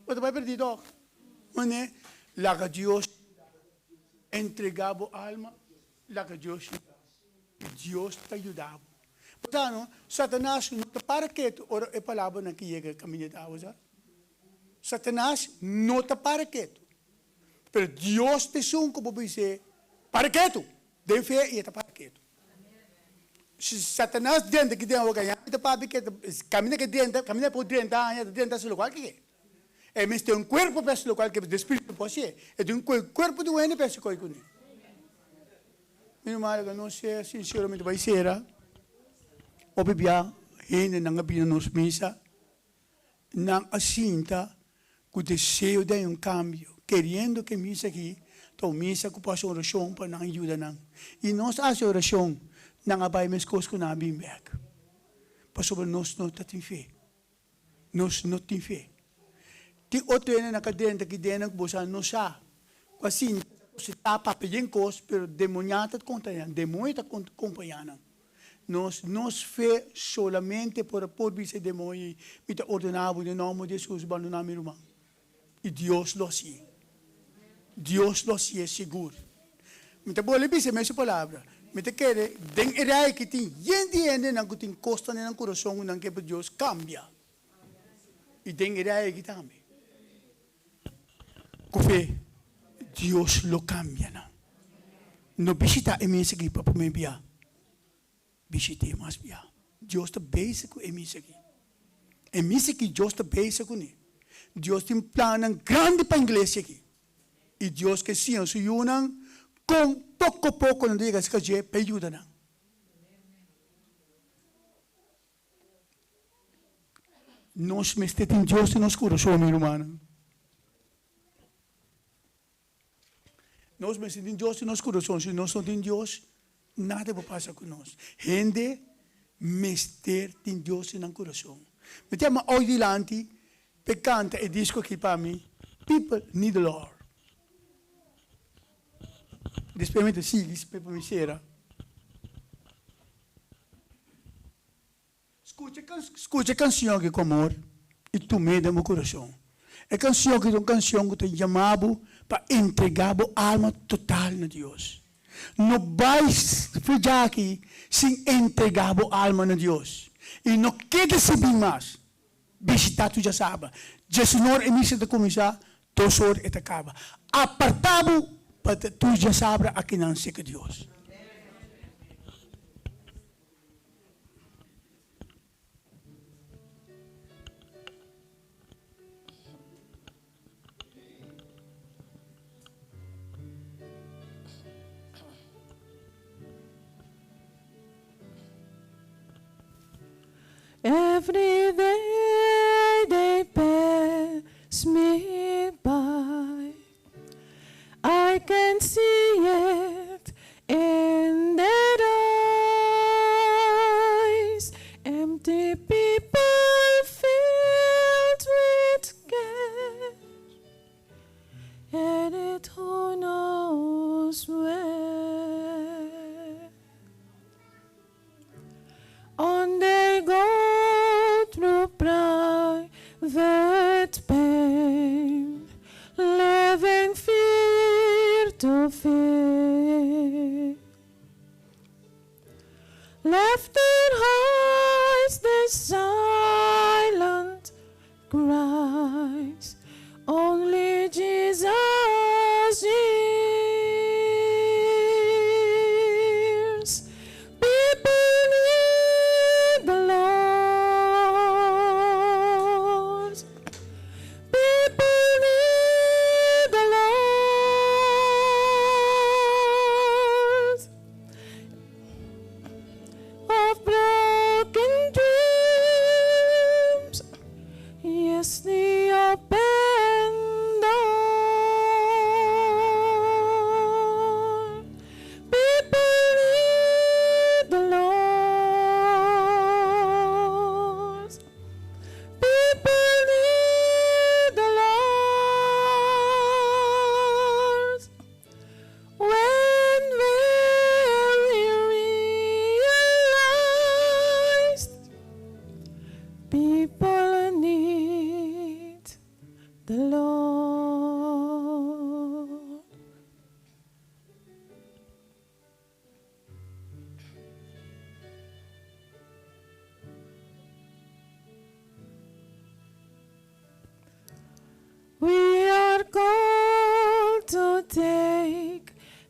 Você vai perder dog. Mas é, lá Deus entregava a alma, lá Deus te ajudava. Portanto, Satanás não te para quieto, ora é palavra na que chega a caminho da água. Satanás não te para quieto. Pero Deus te sonha como dizer, para quieto, de fé e te para quieto. Se Satanás dentro que dentro ganhar, te para quieto, caminha que dentro, caminha por dentro se local que é. É mas tem corpo para se local que o espírito pode ser. É de corpo do homem para se coisa com ele. Meu irmão, não sei sinceramente vai ser. O bebia, ainda não havia nos missa, não assinta com o desejo de cambio, querendo que missa aqui, então missa que possa oração para não ajudar não. E nós fazemos oração, não vai mais coisas que não bem back. Para sobre nós não tem fé. Nós não tem fé. Tem outro na cadeira que dentro que você não sabe. Assim, você está para pedir coisas, mas demoniado te acompanhando, demônio te acompanhando. Nós fé solamente por vir demônio, me te ordenava em nome de Jesus, abandonar meu irmão. E Deus lo hacía. Deus lo hacía seguro. Me te pode dizer essa palavra. Me te quer, den era que tem gente não que tem costa no coração, não que Deus cambia. E den era que também. Com fé, Deus lo cambia. Não visita a mim aqui para me enviar. Visite mais bem. Deus está bem com a mim aqui. A mim aqui Deus está bem com ele. Deus tem um plano grande para a igreja aqui. E Deus que sim, se unam com pouco a pouco, não diga que é para ajudar. Nós mestemos em Deus em nosso coração, meu irmão. Nós mestemos em Deus em nosso coração. Se nós não temos Deus, nada vai passar com nós. Gente, mester em Deus em nosso coração. Me chama hoje dilante, pecante e disco aqui para mim. People need the Lord. Despemente sim, para me ser. Escute a canção que com amor e tu me dá meu coração. É canção que é uma canção que te chamava para entregar a alma total a Deus. Não vais ficar aqui sem entregar a alma a Deus. E não quer saber mais. Visitar tu já sabe. Já Senhor emissão de começar, tu só e te acaba. Apartado para tu já sabe a quem não seca Deus. Every day they pass me by. I can see it in their eyes. Empty people filled with care. Headed who knows where. On they go through private pain, living fear to fear. Left in hearts the silent cries, only Jesus hears.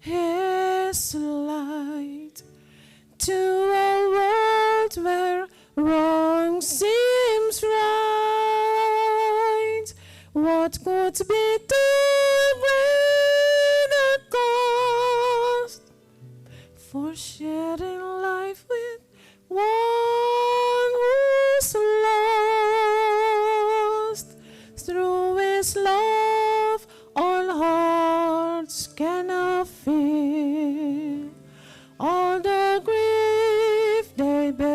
His light to a world where wrong seems right. What could be too great a cost for sharing life with one who's lost? Through His love, all hearts can feel all the grief they bear.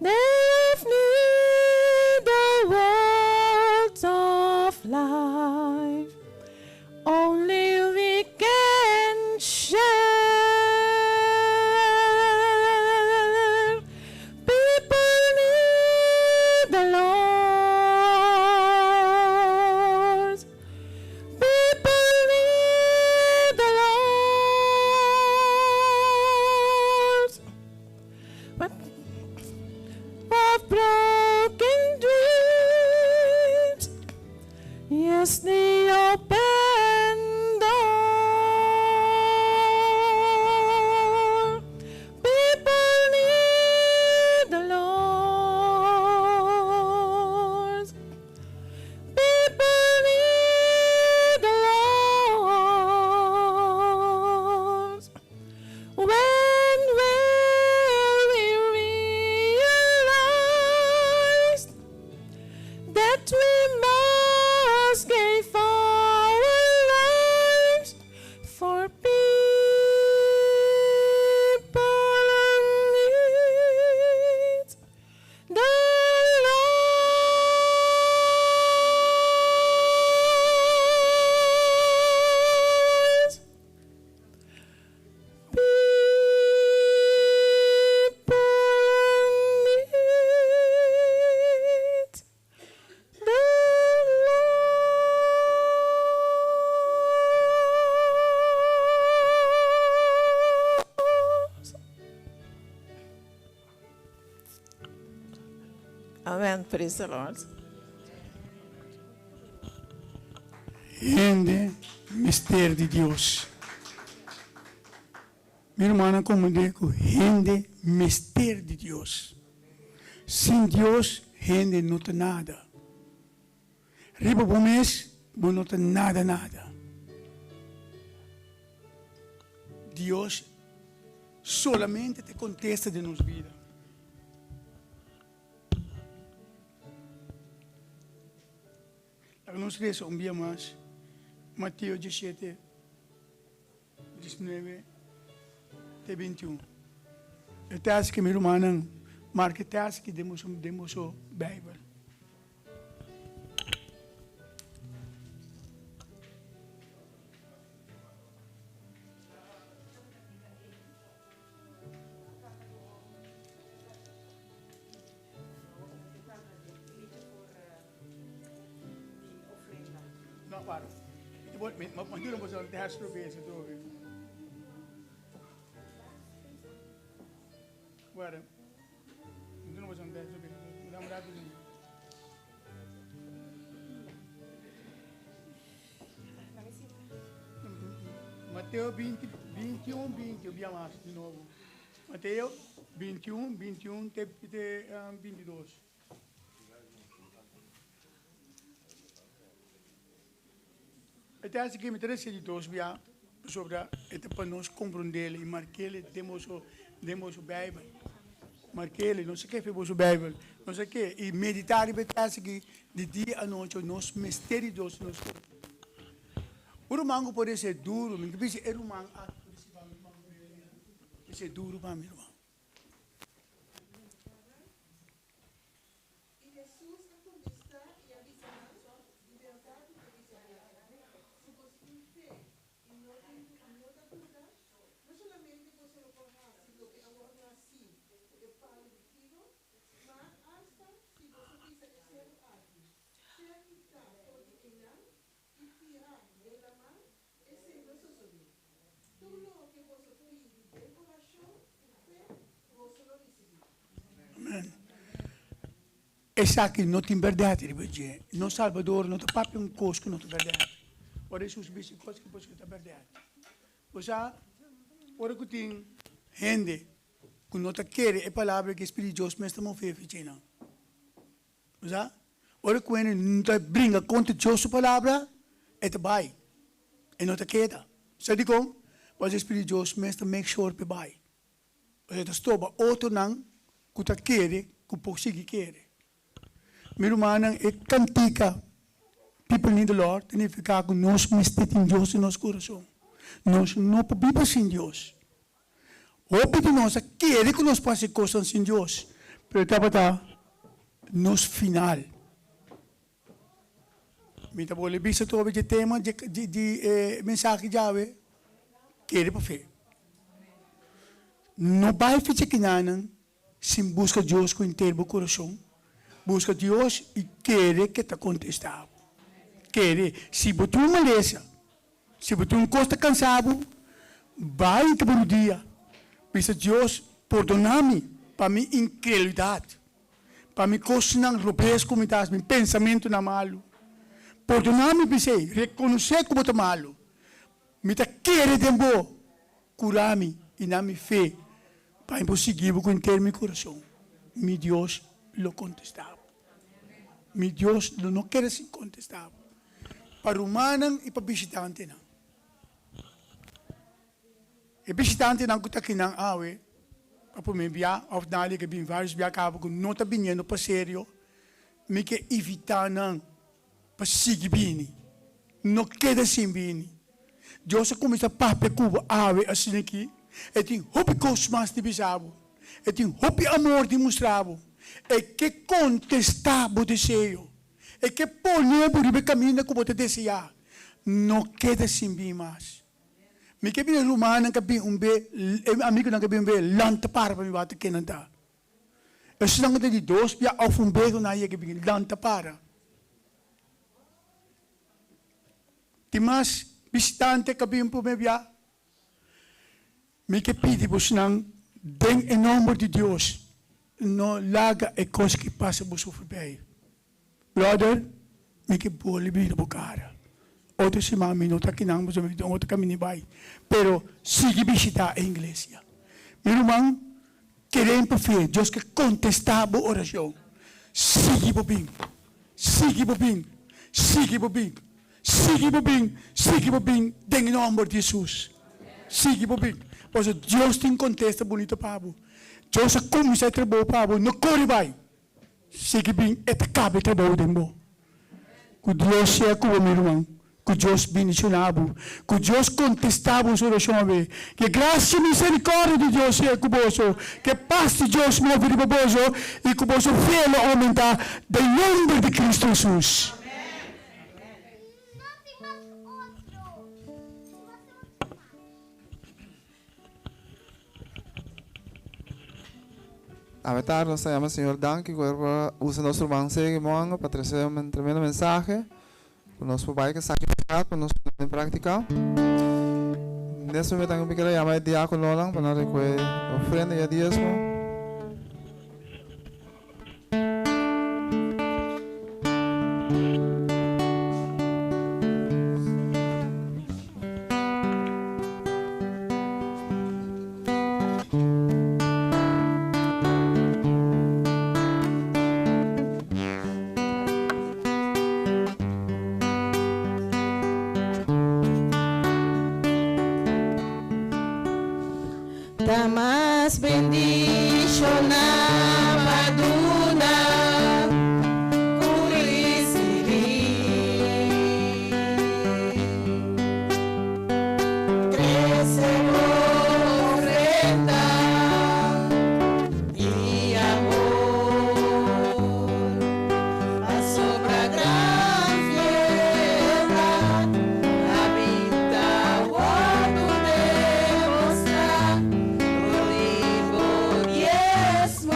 They've need the words of life only we can share. People need the Lord. People need the Lord. But of broken dreams, yes, the open door. People need the Lord. People need the Lord. When will we realize that we must give our lives for people need the Lord? People need the Lord. Amen. Praise the Lord. Rende mistério de Deus. Minha irmã, como digo, rende mistério de Deus. Sem Deus, rende não tem nada. Riba por mês, não tem nada, nada. Deus solamente te contesta de nossa vida. Nós lemos um dia mais, Mateus 17, 19 e 21. Eu acho que minha irmã, marca acho que demos a Bíblia. Não, para. Mas não posso ter as trocas, Guarda, não posso ter as trocas. Dá uma olhada. Mateus 20, 21, 20, eu vi mais de novo. Mateus 21, 21 até 22. Até acho que me interessa de todos via sobre até para nós compreender e marcar demos o Bíblia, marcar não sei o que fez o Bíblia, não sei o que e meditar e acho que de dia a noite nós mistério de Deus nos o romango pode ser duro, mas que é romango é duro para mim, irmão. E sa che non ti perdete di oggi, non Salvador, non ti papi un cosco, non ti perdete. ora Jesus bisi coisas que posso estar verdade. Osa, ora que tem gente que não está querendo a palavra que o Espírito de Deus me está movendo. Osa, ora que ele não está brinca contra Deus a palavra, é vai. E não está querendo. Sabe como? Mas o Espírito de Deus me está make sure que vai. Osa, está stoba outro não que está querendo, que pode seguir querendo. Meu irmão, é cantica. People in the Lord, significa que nós mestamos em Deus em nosso coração. Nós não podemos sem Deus. O que nós queremos que nós passemos coisas sem Deus. Mas está nos final. Me está bolando bisa tu o tema de mensagem de ave. Querer para fé. Não vai fazer que nada sem buscar Deus com inteiro coração. Busca Deus e querer que te contestar. Querer, se botou uma maleza, se botou um costa cansado, vai que por dia. Bisa Deus perdonar-me para minha incredulidade, para minha coisa não roubes como está, meu pensamento não malo. Perdonar-me, bisa, reconhecer como está malo. Me está querer tempo, curar-me e na minha fé, para impossível com inteiro meu coração. Meu Deus lo contestava. Meu Deus não quer ser contestado. Para humano e para visitante não. E visitante não está aqui não, para me enviar, ou dali que vem vários viajar, porque não está vindo para sério, me que evitar não, para seguir bem, não queda sem bem. Deus começa a parar Cuba, assim aqui, e tem hope cosmas de bisabo, e tem hope amor demonstrado, e que contestar o desejo. É que põe por o caminho que você deseja. Não queda sem bem mais. Me que bem romano que bem amigo que bem lanta para me bater que não tá. Eu sei que de dois bia auf bego na ia que bem lanta para. Timas visitante que bem por me bia. Me que pedi vos não den em nome de Deus. Não larga a coisa que passa por sofrer bem. Brother, me que boleh bina bucara. Outro se mami não está aqui não, mas outro caminho vai. Pero sigue visitar a igreja. Meu irmão, queremos para fé, Deus que contestava a oração. Sigue por bem, sigue por bem, sigue por bem, sigue por bem, sigue por bem, em nome de Jesus. Sigue por bem. Pois Deus tem contesta bonito para você. Deus começa a trabalhar para você, não corre vai. Sigue bem, é cabe trabalho de mo. Que Deus seja com o meu irmão, que Deus bendicionava, que Deus contestava a sua oração, que graça e misericórdia de Deus seja com você, que paz de Deus me ouve para você e que você fé aumentar em nome de Cristo Jesus. A vetar, nos llama Señor Dan, que usa nuestro manse para trazer un tremendo mensaje, para nos poder sacrificar, para nos poner en práctica. Nesse momento, eu quero chamar o diácono lang para recolher ofrenda e diezmo. Damas bendición Maduna crece ofrenda y amor a sobra gran fiesta habita guardo demostrar diezmo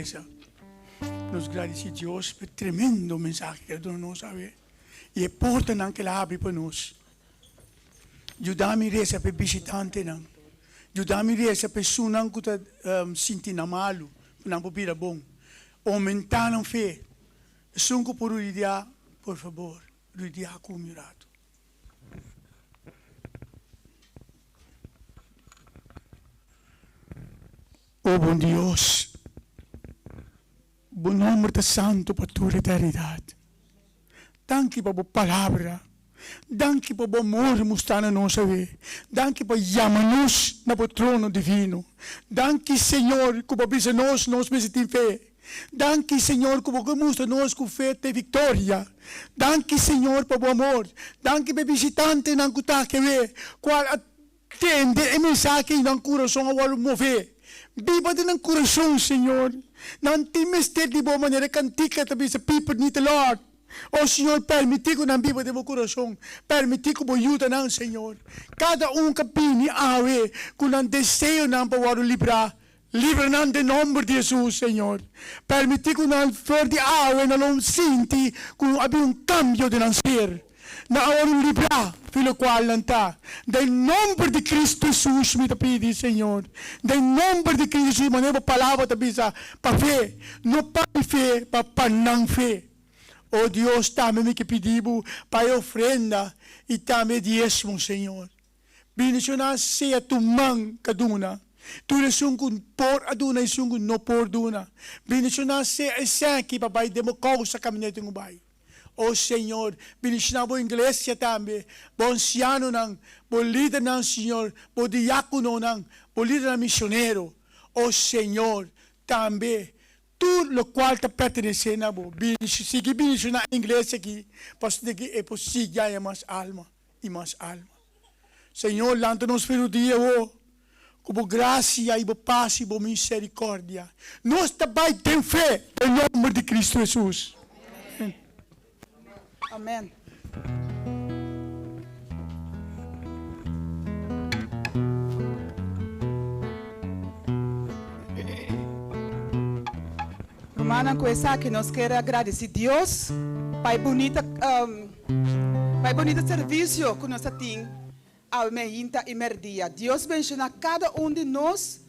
igreja. Nos agradecemos a Deus por tremendo mensagem que Ele nos sabe. E a porta que Ele abre para nós. Ajuda-me a reza para visitante. Ajuda-me a reza para pessoas que estão sentindo mal, que não podem ir bom. Aumentar a fé. Sunco por dia, por favor, o dia acumulado. Oh, bom Deus, bom nome de Santo para tua eternidade. Danke por a palavra. Danke por o amor mostrando a nossa vida. Danke por chamar-nos no trono divino. Danke, Senhor, que por isso nós precisamos fé. Danke, Senhor, que por mostra-nos com fé de vitória. Danke, Senhor, por o amor. Danke por visitante na cuta que vê. Qual atende a mensagem no coração ao mover. Viva de no coração, Senhor. Não temes ter de boa maneira cantica também se people need the Lord. Oh, Senhor, permite que não viva de meu coração. Permite que me ajude, não, Senhor. Cada que pini ave, que não desejo não para livrar. Livra-nos em nome de Jesus, Senhor. Permite que não for de ave, não sinti que havia cambio de nascer. Na hora livrar, pelo qual não está. Em nome de Cristo Jesus, me pedi, Senhor. Em nome de Cristo Jesus, maneira palavra te bisa para fé, não para fé, para não fé. Oh Deus, também me pedimos para ofrenda e também diezmo, Senhor. Bendicionar seja tu mão kaduna. Tu eres por aduna e no por duna. Bendicionar seja esse aqui para vai demo causa caminhante no bai. Oh Senhor, bendicionar a igreja também. Bom anciano não, bom líder não, Senhor, bom diácono não, bom líder não missionário. Oh Senhor, também. Tudo o qual te pertence a você. Se você na igreja aqui, pode que é possível ganhar mais alma e mais alma. Senhor, lanta-nos pelo dia, com graça e paz e misericórdia. Nós também temos fé em nome de Cristo Jesus. Amém. Romana, com essa que nós queremos agradecer a Deus para o bonito serviço que nós temos ao meia e merdia. Deus menciona cada de nós,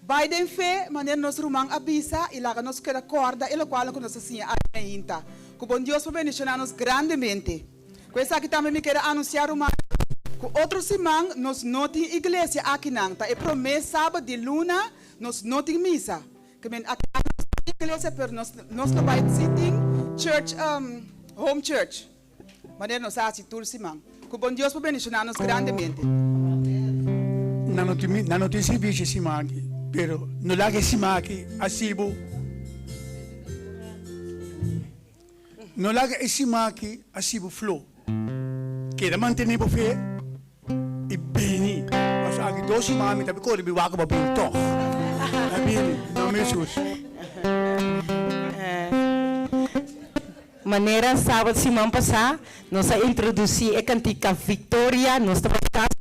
vai de fé, maneira nós romang avisa e lá nós quer acorda e lo qual nós assim a meia. Que bom Deus vai mencionar-nos grandemente. Com essa que também me quero anunciar uma que outro semana nós não temos igreja aqui não, tá? É promessa sábado de luna nós não temos missa. Que men igreja per nós vai sitting church home church. Maneira nós assim tudo semana. Que bom Deus vai mencionar-nos grandemente. Não tem serviço semana, pero no lage semana asibo. No laga esimaki asibo flow. Kaya mantener po fé e bini. Mas aqui dois mami tapi ko ribi waka ba pinto. Bini, no Jesus. Maneira sábado semana passada nós introduzir a cantica Victoria, nós estamos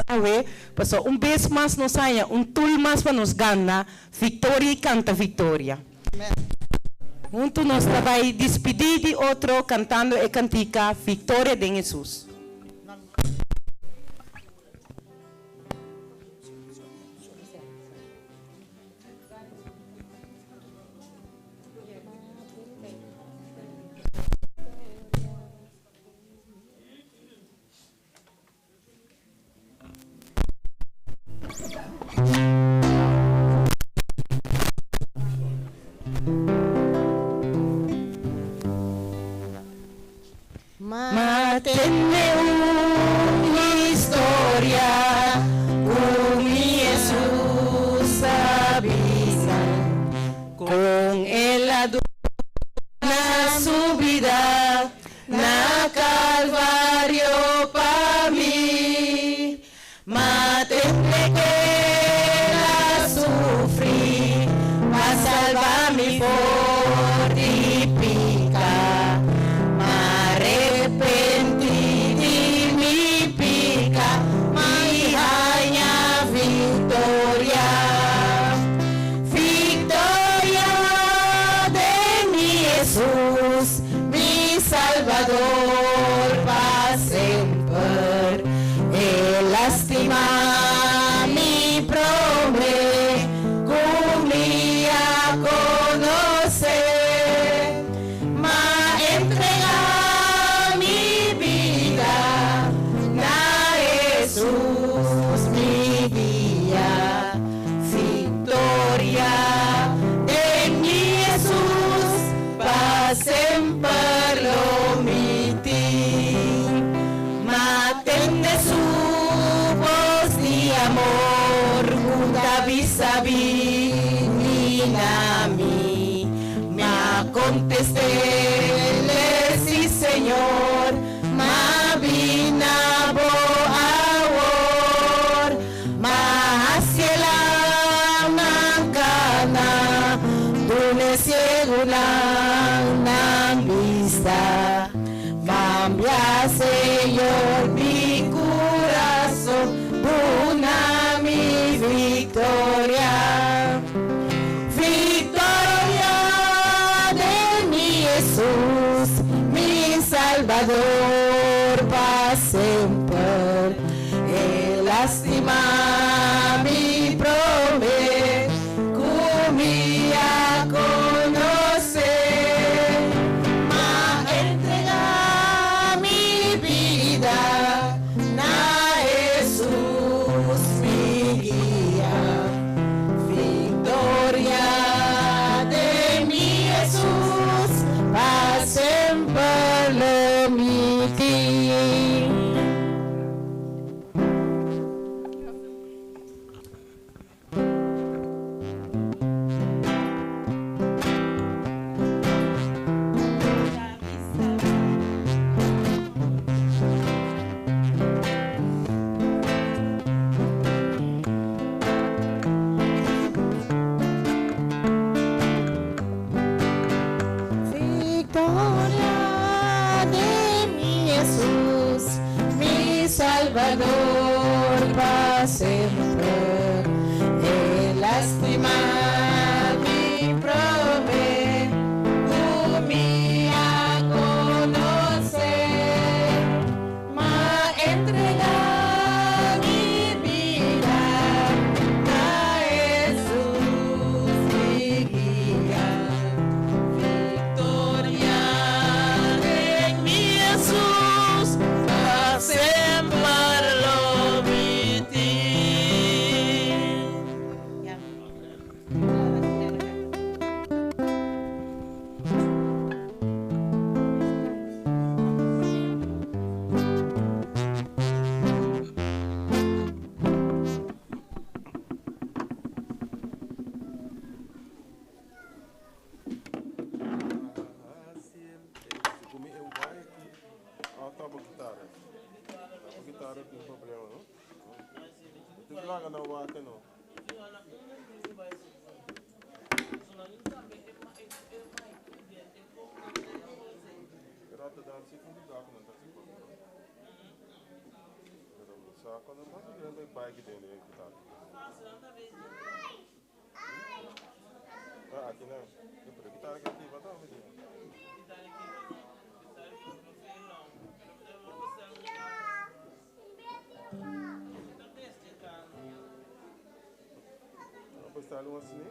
a ver, passou vez mais nós saia tool mais para nos ganhar Victoria e canta Victoria. Junto nós vai despedir de outro cantando a cantica Victoria de Jesus. Matenne una historia con Jesús avisa con el adorna su vida na Calvario pa mí. Matenne que la sufrí a salvarme por ti pica. Arrepenti di mi pica, mi hanya Victoria. Victoria Jesús, mi Salvador, para siempre. Él estima mi promesa, cumplí a conocer, ma entrega mi vida, na Jesús mi guía, victoria en mi Jesús, para siempre lo miti, ma tende su voz de amor, junta vis-a-vis mi, me contesté, sí Señor, ma vina bo awor, ma hacia la mancana, dune ciego la vista, cambia Señor mi corazón, una mi victoria, victoria de mi Jesús, mi Salvador, para siempre. Él estima mi promesa, cumplí a conocer, ma entrega mi vida, na Jesús mi guía, victoria de mi Jesús, para siempre lo miti. Victoria de mi Jesús, mi Salvador, para siempre. Él estima mi promesa, cumplí a conocer, ma entrega mi vida a Jesús mi guía. Victoria de mi Jesús, para siempre lo miti. Comi eu vai aqui. Ah, tá a guitarra. A guitarra tem problema, não? Tu larga na waka, não? Rata dança com o gato, não tá se problema. Só quando não tá grande bike dentro da guitarra. Ah, aqui não. A guitarra que aqui vai dar uma ideia. Vou postar um assim.